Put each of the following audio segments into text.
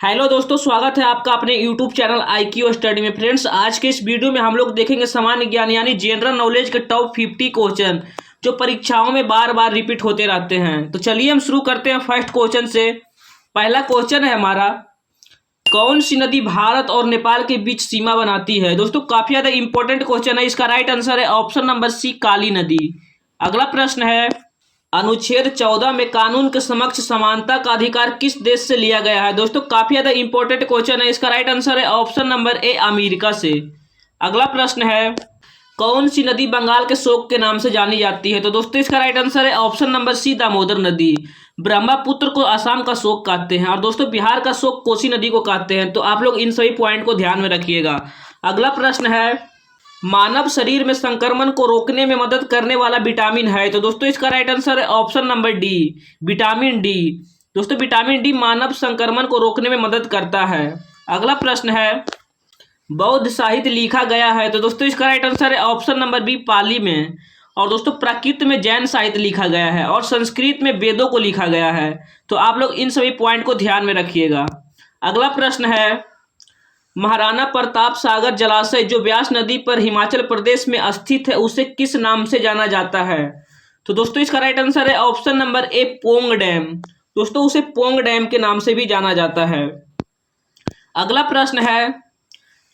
Hello दोस्तों, स्वागत है आपका अपने यूट्यूब चैनल IQ स्टडी में। फ्रेंड्स, आज के इस वीडियो में हम लोग देखेंगे सामान्य ज्ञान यानी जनरल नॉलेज के टॉप 50 क्वेश्चन जो परीक्षाओं में बार बार रिपीट होते रहते हैं। तो चलिए हम शुरू करते हैं फर्स्ट क्वेश्चन से। पहला क्वेश्चन है हमारा, कौन सी नदी भारत और नेपाल के बीच सीमा बनाती है। दोस्तों, काफी ज्यादा इंपॉर्टेंट क्वेश्चन है। इसका राइट आंसर है ऑप्शन नंबर सी, काली नदी। अगला प्रश्न है, अनुच्छेद 14 में कानून के समक्ष समानता का अधिकार किस देश से लिया गया है। दोस्तों, काफी ज्यादा इंपॉर्टेंट क्वेश्चन है। इसका राइट आंसर है ऑप्शन नंबर ए, अमेरिका से। अगला प्रश्न है, कौन सी नदी बंगाल के शोक के नाम से जानी जाती है। तो दोस्तों, इसका राइट आंसर है ऑप्शन नंबर सी, दामोदर नदी। ब्रह्मपुत्र को असम का शोक कहते हैं और दोस्तों बिहार का शोक कोसी नदी को कहते हैं। तो आप लोग इन सभी पॉइंट को ध्यान में रखिएगा। अगला प्रश्न है, मानव शरीर में संक्रमण को रोकने में मदद करने वाला विटामिन है। तो दोस्तों, इसका राइट आंसर है option number D, vitamin D. दोस्तों, विटामिन डी मानव संक्रमण को रोकने में मदद करता है। अगला प्रश्न है, बौद्ध साहित्य लिखा गया है। तो दोस्तों, इसका राइट आंसर है ऑप्शन नंबर बी, पाली में। और दोस्तों, प्राकृत में जैन साहित्य लिखा गया है और संस्कृत में वेदों को लिखा गया है। तो आप लोग इन सभी पॉइंट को ध्यान में रखिएगा। अगला प्रश्न है, महाराणा प्रताप सागर जलाशय जो व्यास नदी पर हिमाचल प्रदेश में स्थित है उसे किस नाम से जाना जाता है। तो दोस्तों, इसका राइट आंसर है ऑप्शन नंबर ए, पोंग डैम। दोस्तों, उसे पोंग डैम के नाम से भी जाना जाता है। अगला प्रश्न है,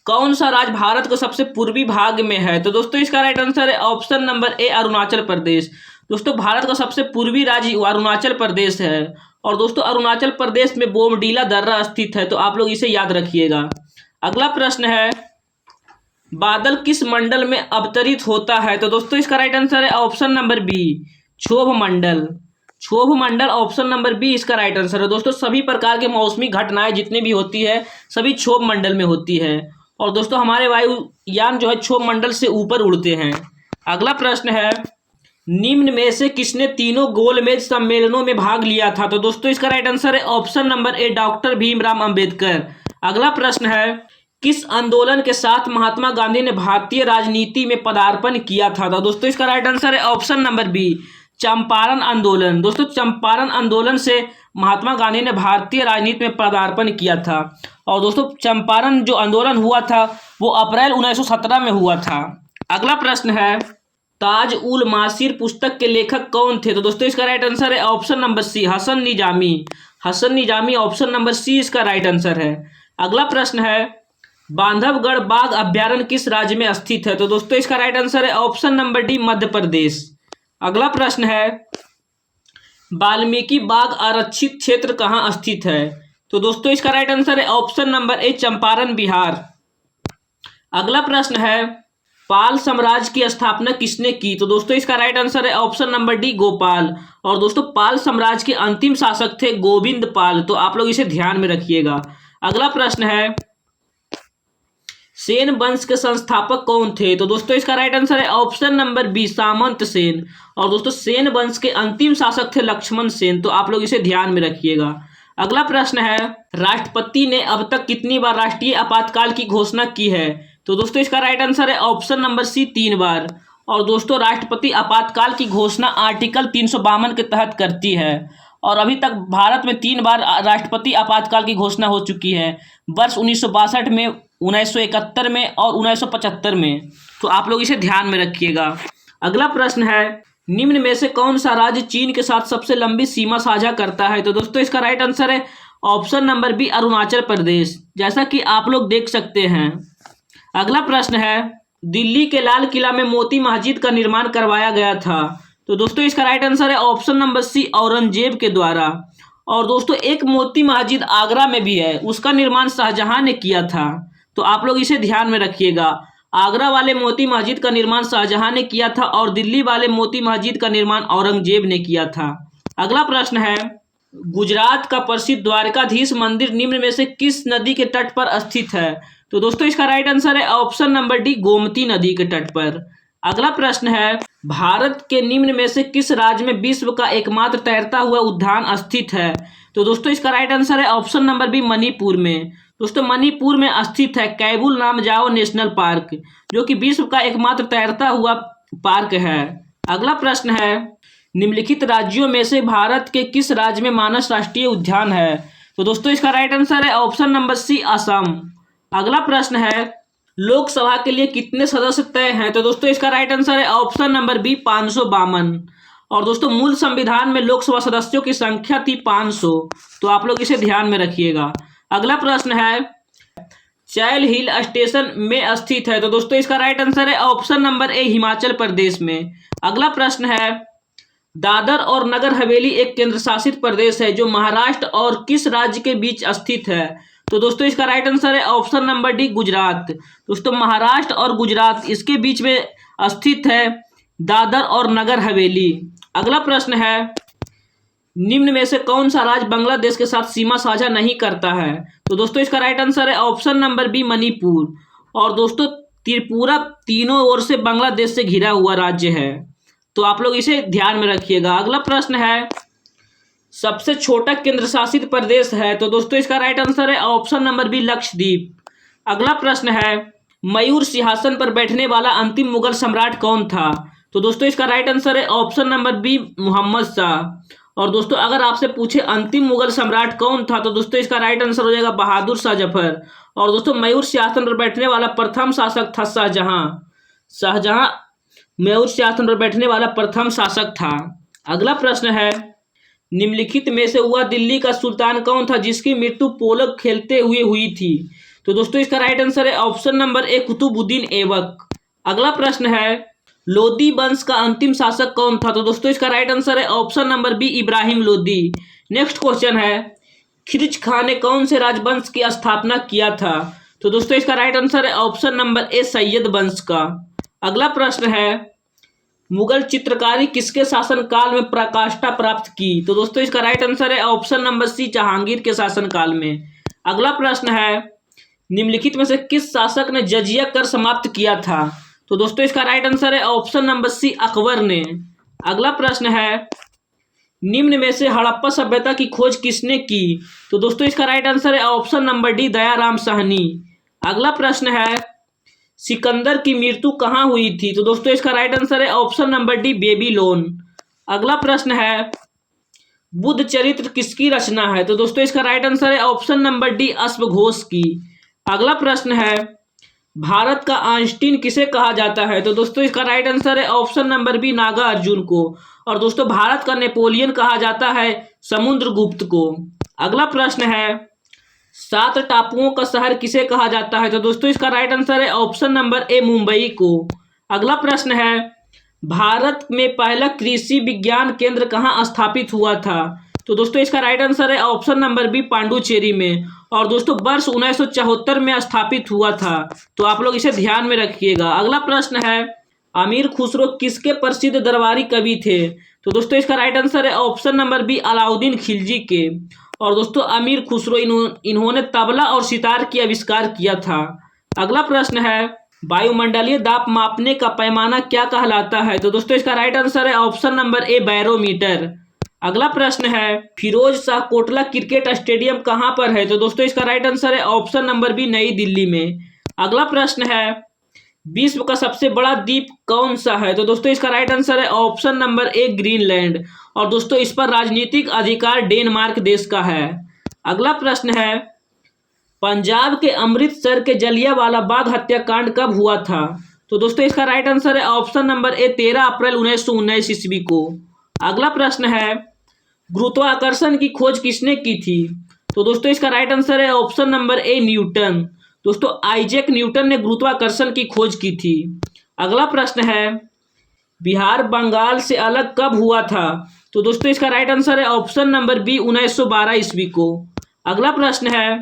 कौन सा राज्य भारत के सबसे पूर्वी भाग में है। तो दोस्तों, इसका राइट आंसर है ऑप्शन नंबर ए, अरुणाचल प्रदेश। दोस्तों, भारत का सबसे पूर्वी राज्य अरुणाचल प्रदेश है और दोस्तों अरुणाचल प्रदेश में बोमडीला दर्रा स्थित है। तो आप लोग इसे याद रखिएगा। अगला प्रश्न है, बादल किस मंडल में अवतरित होता है। तो दोस्तों, इसका राइट आंसर है ऑप्शन नंबर बी, क्षोभ मंडल। क्षोभ मंडल ऑप्शन नंबर बी इसका राइट आंसर है। दोस्तों, सभी प्रकार के मौसमी घटनाएं जितनी भी होती है सभी क्षोभ मंडल में होती है और दोस्तों हमारे वायुयान जो है क्षोभ मंडल से ऊपर उड़ते हैं। अगला प्रश्न है, निम्न में से किसने तीनों गोलमेज सम्मेलनों में भाग लिया था। तो दोस्तों, इसका राइट आंसर है ऑप्शन नंबर ए, डॉक्टर भीमराव अंबेडकर। अगला प्रश्न है, किस आंदोलन के साथ महात्मा गांधी ने भारतीय राजनीति में पदार्पण किया था। तो दोस्तों, इसका राइट आंसर है ऑप्शन नंबर बी, चंपारण आंदोलन। दोस्तों, चंपारण आंदोलन से महात्मा गांधी ने भारतीय राजनीति में पदार्पण किया था और दोस्तों चंपारण जो आंदोलन हुआ था वो अप्रैल 1917 में हुआ था। अगला प्रश्न है, ताज उल मासीर पुस्तक के लेखक कौन थे। तो दोस्तों, इसका राइट आंसर है option number C, Hasan Nizami. Hasan Nizami option number C इसका राइट आंसर है। अगला प्रश्न है, बांधवगढ़ बाघ अभ्यारण्य किस राज्य में स्थित है। तो दोस्तों, इसका राइट आंसर है option number D, Madhya Pradesh. अगला प्रश्न है, वाल्मीकि बाघ आरक्षित क्षेत्र कहाँ स्थित है। तो दोस्तों, इसका राइट आंसर है ऑप्शन नंबर ए, चंपारण, बिहार। अगला प्रश्न है, पाल साम्राज्य की स्थापना किसने की। तो दोस्तों, इसका राइट आंसर है ऑप्शन नंबर डी, गोपाल। और दोस्तों पाल साम्राज्य के अंतिम शासक थे गोविंद पाल। तो आप लोग इसे ध्यान में रखिएगा। अगला प्रश्न है, सेन वंश के संस्थापक कौन थे। तो दोस्तों, इसका राइट आंसर है ऑप्शन नंबर बी, सामंत सेन। और दोस्तों सेन वंश के अंतिम शासक थे लक्ष्मण सेन। तो आप लोग इसे ध्यान में रखिएगा। अगला प्रश्न है, राष्ट्रपति ने अब तक कितनी बार राष्ट्रीय आपातकाल की घोषणा की है। तो दोस्तों, इसका राइट आंसर है ऑप्शन नंबर सी, 3 बार। और दोस्तों राष्ट्रपति आपातकाल की घोषणा आर्टिकल 352 के तहत करती है और अभी तक भारत में 3 बार राष्ट्रपति आपातकाल की घोषणा हो चुकी है, वर्ष 1962 में, 1971 में और 1975 में। तो आप लोग इसे ध्यान में रखिएगा। अगला प्रश्न है, निम्न में से कौन सा राज्य चीन के साथ सबसे लंबी सीमा साझा करता है। तो दोस्तों, इसका राइट आंसर है option number B, Arunachal Pradesh, जैसा कि आप लोग देख सकते हैं। अगला प्रश्न है, दिल्ली के लाल किला में मोती मस्जिद का निर्माण करवाया गया था। तो दोस्तों, इसका राइट आंसर है ऑप्शन नंबर सी, औरंगजेब के द्वारा। और दोस्तों एक मोती मस्जिद आगरा में भी है, उसका निर्माण शाहजहां ने किया था। तो आप लोग इसे ध्यान में रखिएगा। आगरा वाले मोती मस्जिद का निर्माण शाहजहां ने किया था और दिल्ली वाले मोती मस्जिद का निर्माण औरंगजेब ने किया था। अगला प्रश्न है, गुजरात का प्रसिद्ध द्वारकाधीश मंदिर निम्न में से किस नदी के तट पर स्थित है। तो दोस्तों, इसका राइट आंसर है ऑप्शन नंबर डी, गोमती नदी के तट पर। अगला प्रश्न है, भारत के निम्न में से किस राज्य में विश्व का एकमात्र तैरता हुआ उद्यान स्थित है। तो दोस्तों, इसका राइट आंसर है ऑप्शन नंबर बी, मणिपुर में। दोस्तों मणिपुर में स्थित है कैबुल नामजाओ नेशनल पार्क, जो कि विश्व का एकमात्र तैरता हुआ पार्क है। अगला प्रश्न है, निम्नलिखित राज्यों में से भारत के किस राज्य में मानस राष्ट्रीय उद्यान है। तो दोस्तों इसका राइट आंसर है ऑप्शन नंबर सी, असम। अगला प्रश्न है, लोकसभा के लिए कितने सदस्य तय हैं? तो दोस्तों इसका राइट आंसर है ऑप्शन नंबर बी, 552। और दोस्तों मूल संविधान में लोकसभा सदस्यों की संख्या थी 500, तो आप लोग इसे ध्यान में रखिएगा। अगला प्रश्न है, चैल हिल स्टेशन में स्थित है? तो दोस्तों इसका राइट आंसर है ऑप्शन नंबर ए, हिमाचल प्रदेश में। अगला प्रश्न है, दादर और नगर हवेली एक केंद्र शासित प्रदेश है जो महाराष्ट्र और किस राज्य के बीच स्थित है? तो दोस्तों इसका राइट आंसर है ऑप्शन नंबर डी, गुजरात। दोस्तों महाराष्ट्र और गुजरात इसके बीच में स्थित है दादर और नगर हवेली। अगला प्रश्न है, निम्न में से कौन सा राज्य बांग्लादेश के साथ सीमा साझा नहीं करता है? तो दोस्तों इसका राइट आंसर है ऑप्शन नंबर बी, मणिपुर। और दोस्तों त्रिपुरा तीनों ओर से बांग्लादेश से घिरा हुआ राज्य है, तो आप लोग इसे ध्यान में रखिएगा। अगला प्रश्न है, सबसे छोटा केंद्र शासित प्रदेश है? तो दोस्तों इसका राइट आंसर है ऑप्शन नंबर बी, लक्षद्वीप। अगला प्रश्न है, मयूर सिंहासन पर बैठने वाला अंतिम मुगल सम्राट कौन था? तो दोस्तों इसका राइट आंसर है option number B, Mohammad Shah. और दोस्तों अगर आपसे पूछे अंतिम मुगल सम्राट कौन था, तो दोस्तों इसका राइट आंसर हो जाएगा बहादुर शाह जफर। और दोस्तों मयूर सिंहासन पर बैठने वाला प्रथम शासक था शाहजहां। शाहजहां मयूर सिंहासन पर बैठने वाला प्रथम शासक था। अगला प्रश्न है, निम्नलिखित में से वह दिल्ली का सुल्तान कौन था जिसकी मृत्यु पोलो खेलते हुए हुई थी? तो दोस्तों इसका राइट आंसर है option number A, Qutubuddin Aibak. अगला प्रश्न है, लोदी वंश का अंतिम शासक कौन था? तो दोस्तों इसका राइट आंसर है option number B, Ibrahim Lodi. Next question है, खिरज खां ने कौन से राजवंश की स्थापना किया था? तो दोस्तों इसका राइट आंसर है ऑप्शन नंबर ए, सैयद वंश का। अगला प्रश्न है, मुगल चित्रकारी किसके शासनकाल में पराकाष्ठा प्राप्त की? तो दोस्तों इसका राइट आंसर है ऑप्शन नंबर सी, जहांगीर के शासनकाल में। अगला प्रश्न है, निम्नलिखित में से किस शासक ने जजिया कर समाप्त किया था? तो दोस्तों इसका राइट आंसर है ऑप्शन नंबर सी, अकबर ने। अगला प्रश्न है, निम्न में से हड़प्पा सभ्यता की खोज किसने की? तो दोस्तों इसका राइट आंसर है option number D, Dayaram Sahni. अगला प्रश्न है, सिकंदर की मृत्यु कहाँ हुई थी? तो दोस्तों इसका राइट आंसर है ऑप्शन नंबर डी, बेबीलोन। अगला प्रश्न है, बुद्ध चरित्र किसकी रचना है? तो दोस्तों इसका राइट आंसर है ऑप्शन नंबर डी, अश्वघोष की। अगला प्रश्न है, भारत का आइंस्टीन किसे कहा जाता है? तो दोस्तों इसका राइट आंसर है option number B, Nagarjuna को। और दोस्तों भारत का नेपोलियन कहा जाता है समुद्रगुप्त को। अगला प्रश्न है, 7 टापुओं का शहर किसे कहा जाता है? तो दोस्तों इसका राइट आंसर है ऑप्शन नंबर ए, मुंबई को। अगला प्रश्न है, भारत में पहला कृषि विज्ञान केंद्र कहाँ स्थापित हुआ था? तो दोस्तों इसका राइट आंसर है ऑप्शन नंबर बी, पांडुचेरी में। और दोस्तों वर्ष 1974 में स्थापित हुआ था, तो आप लोग इसे ध्यान में रखिएगा। अगला प्रश्न है, अमीर खुसरो किसके प्रसिद्ध दरबारी कवि थे? तो दोस्तों इसका राइट आंसर है option number B, Alauddin Khilji के। और दोस्तों अमीर खुसरो इन्होंने तबला और सितार की आविष्कार किया था। अगला प्रश्न है, वायुमंडलीय दाब मापने का पैमाना क्या कहलाता है? तो दोस्तों इसका राइट आंसर है ऑप्शन नंबर ए, बैरोमीटर। अगला प्रश्न है, फिरोज शाह कोटला क्रिकेट स्टेडियम कहाँ पर है? तो दोस्तों इसका राइट आंसर है ऑप्शन नंबर बी, नई दिल्ली में। अगला प्रश्न है, विश्व का सबसे बड़ा द्वीप कौन सा है? तो दोस्तों इसका राइट आंसर है ऑप्शन नंबर ए, ग्रीनलैंड। और दोस्तों इस पर राजनीतिक अधिकार डेनमार्क देश का है। अगला प्रश्न है, पंजाब के अमृतसर के जलियांवाला बाग हत्याकांड कब हुआ था? तो दोस्तों इसका राइट आंसर है ऑप्शन नंबर ए, 13 अप्रैल 1919 ईस्वी को। अगला प्रश्न है, गुरुत्वाकर्षण की खोज किसने की थी? तो दोस्तों इसका राइट आंसर है ऑप्शन नंबर ए, न्यूटन। दोस्तों आइजैक न्यूटन ने गुरुत्वाकर्षण की खोज की थी। अगला प्रश्न है, बिहार बंगाल से अलग कब हुआ था? तो दोस्तों इसका राइट आंसर है ऑप्शन नंबर बी, 1912 ईस्वी को। अगला प्रश्न है,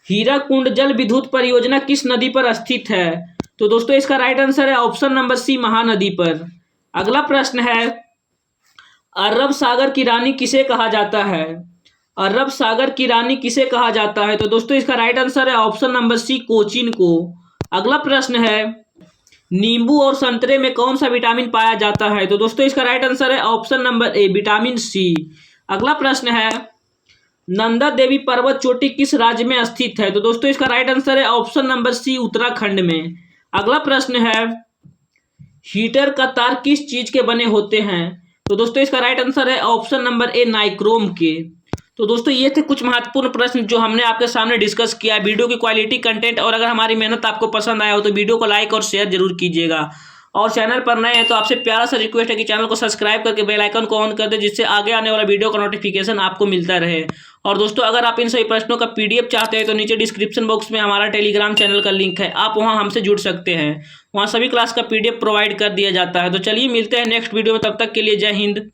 हीराकुंड जल विद्युत परियोजना किस नदी पर स्थित है? तो दोस्तों इसका राइट आंसर है ऑप्शन नंबर सी, महानदी पर। अगला प्रश्न है, अरब सागर की रानी किसे कहा जाता है? अरब सागर की रानी किसे कहा जाता है? तो दोस्तों इसका राइट आंसर है ऑप्शन नंबर सी, कोचीन को। अगला प्रश्न है, नींबू और संतरे में कौन सा विटामिन पाया जाता है? तो दोस्तों इसका राइट आंसर है option number A, vitamin C. अगला प्रश्न है, नंदा देवी पर्वत चोटी किस राज्य में स्थित है? तो दोस्तों इसका राइट आंसर है ऑप्शन नंबर सी, उत्तराखंड में। अगला प्रश्न है, हीटर का तार किस चीज के बने होते हैं? तो दोस्तों इसका राइट आंसर है ऑप्शन नंबर ए, नाइक्रोम के। तो दोस्तों ये थे कुछ महत्वपूर्ण प्रश्न जो हमने आपके सामने डिस्कस किया है। वीडियो की क्वालिटी, कंटेंट और अगर हमारी मेहनत आपको पसंद आया हो तो वीडियो को लाइक और शेयर जरूर कीजिएगा। और चैनल पर नए हैं तो आपसे प्यारा सा रिक्वेस्ट है कि चैनल को सब्सक्राइब करके बेल आइकन को ऑन कर दें, जिससे आगे आने वाला वीडियो का नोटिफिकेशन आपको मिलता रहे। और दोस्तों अगर आप इन सभी प्रश्नों का PDF चाहते हैं तो नीचे डिस्क्रिप्शन बॉक्स में हमारा टेलीग्राम चैनल का लिंक है, आप वहां हमसे जुड़ सकते हैं। वहां सभी क्लास का PDF प्रोवाइड कर दिया जाता है। तो चलिए मिलते हैं नेक्स्ट वीडियो में, तब तक के लिए जय हिंद।